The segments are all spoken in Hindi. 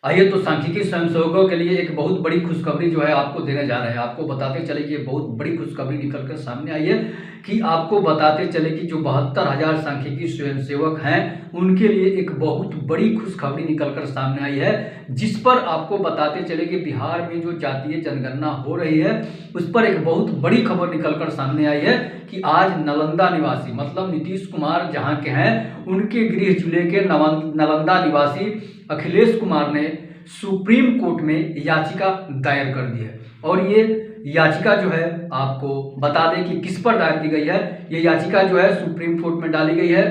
आइए तो सांख्यिकी स्वयंसेवकों के लिए एक बहुत बड़ी खुशखबरी जो है आपको देने जा रहे हैं। आपको बताते चले कि ये बहुत बड़ी खुशखबरी निकल कर सामने आई है कि आपको बताते चले कि जो 72,000 सांख्यिकी स्वयंसेवक हैं उनके लिए एक बहुत बड़ी खुशखबरी निकल कर सामने आई है, जिस पर आपको बताते चले कि बिहार में जो जातीय जनगणना हो रही है उस पर एक बहुत बड़ी खबर निकल कर सामने आई है कि आज नालंदा निवासी मतलब नीतीश कुमार जहां के हैं उनके गृह जिले के नालंदा निवासी अखिलेश कुमार ने सुप्रीम कोर्ट में याचिका दायर कर दी है। और ये याचिका जो है आपको बता दें कि किस पर दायर की गई है। ये याचिका जो है सुप्रीम कोर्ट में डाली गई है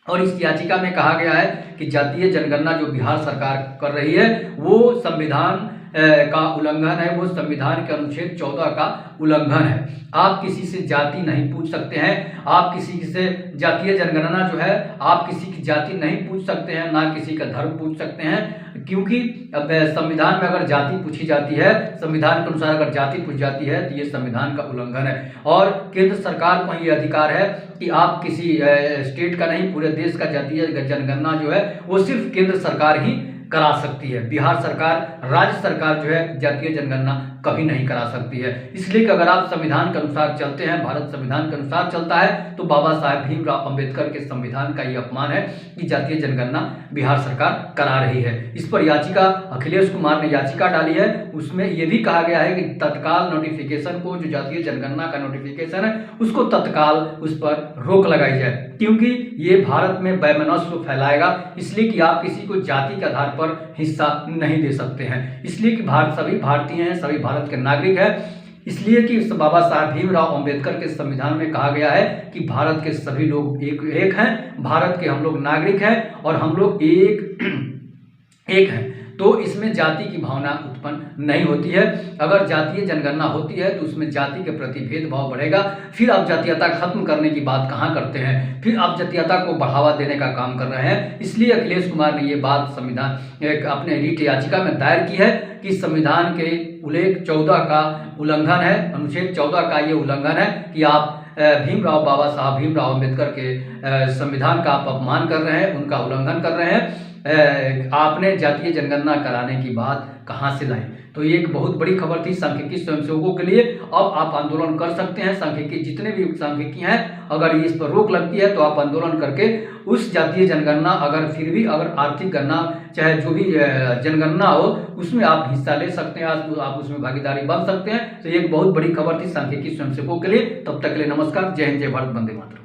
और इस याचिका में कहा गया है कि जातीय जनगणना जो बिहार सरकार कर रही है वो संविधान का उल्लंघन है, वो संविधान के अनुच्छेद 14 का उल्लंघन है। आप किसी से जाति नहीं पूछ सकते हैं, आप किसी से जातीय जनगणना जो है आप किसी की जाति नहीं पूछ सकते हैं, ना किसी का धर्म पूछ सकते हैं, क्योंकि अब संविधान में अगर जाति पूछी जाती है, संविधान के अनुसार अगर जाति पूछ जाती है तो ये संविधान का उल्लंघन है। और केंद्र सरकार को ये अधिकार है कि आप किसी स्टेट का नहीं पूरे देश का जातीय जनगणना जो है वो सिर्फ केंद्र सरकार ही करा सकती है। बिहार सरकार, राज्य सरकार जो है जातीय जनगणना कभी नहीं करा सकती है। इसलिए कि अगर आप संविधान के अनुसार चलते हैं, भारत संविधान के अनुसार चलता है, तो बाबा साहेब भीमराव अंबेडकर के संविधान का ये अपमान है कि जातीय जनगणना बिहार सरकार करा रही है। इस पर याचिका अखिलेश कुमार ने याचिका डाली है। उसमें यह भी कहा गया है कि तत्काल नोटिफिकेशन को, जो जातीय जनगणना का नोटिफिकेशन है उसको तत्काल उस पर रोक लगाई जाए, क्योंकि ये भारत में वैमनस्य फैलाएगा। इसलिए कि आप किसी को जाति के आधार पर हिस्सा नहीं दे सकते हैं, इसलिए कि सभी भारतीय हैं, सभी भारत के नागरिक हैं। इसलिए कि बाबा साहब भीमराव अंबेडकर के संविधान में कहा गया है कि भारत के सभी लोग एक हैं, भारत के हम लोग नागरिक हैं और हम लोग एक हैं। तो इसमें जाति की भावना उत्पन्न नहीं होती है। अगर जातीय जनगणना होती है तो उसमें जाति के प्रति भेदभाव बढ़ेगा, फिर आप जातीयता खत्म करने की बात कहाँ करते हैं, फिर आप जातीयता को बढ़ावा देने का काम कर रहे हैं। इसलिए अखिलेश कुमार ने ये बात संविधान अपने रिट याचिका में दायर की है कि संविधान के उल्लेख 14 का उल्लंघन है, अनुच्छेद 14 का ये उल्लंघन है कि आप बाबा साहब भीमराव अंबेडकर के संविधान का आप अपमान कर रहे हैं, उनका उल्लंघन कर रहे हैं। आपने जातीय जनगणना कराने की बात कहां से लाई। तो ये एक बहुत बड़ी खबर थी सांख्यिकी स्वयंसेवकों के लिए। अब आप आंदोलन कर सकते हैं, सांख्यिकी जितने भी सांख्यिकी हैं, अगर इस पर रोक लगती है तो आप आंदोलन करके उस जातीय जनगणना, अगर फिर भी अगर आर्थिक गणना चाहे जो भी जनगणना हो उसमें आप हिस्सा ले सकते हैं, आप उसमें भागीदारी बन सकते हैं। तो ये एक बहुत बड़ी खबर थी सांख्यिकी स्वयंसेवकों के लिए। तब तक के लिए नमस्कार, जय हिंद, जय भारत, वंदे मातरम।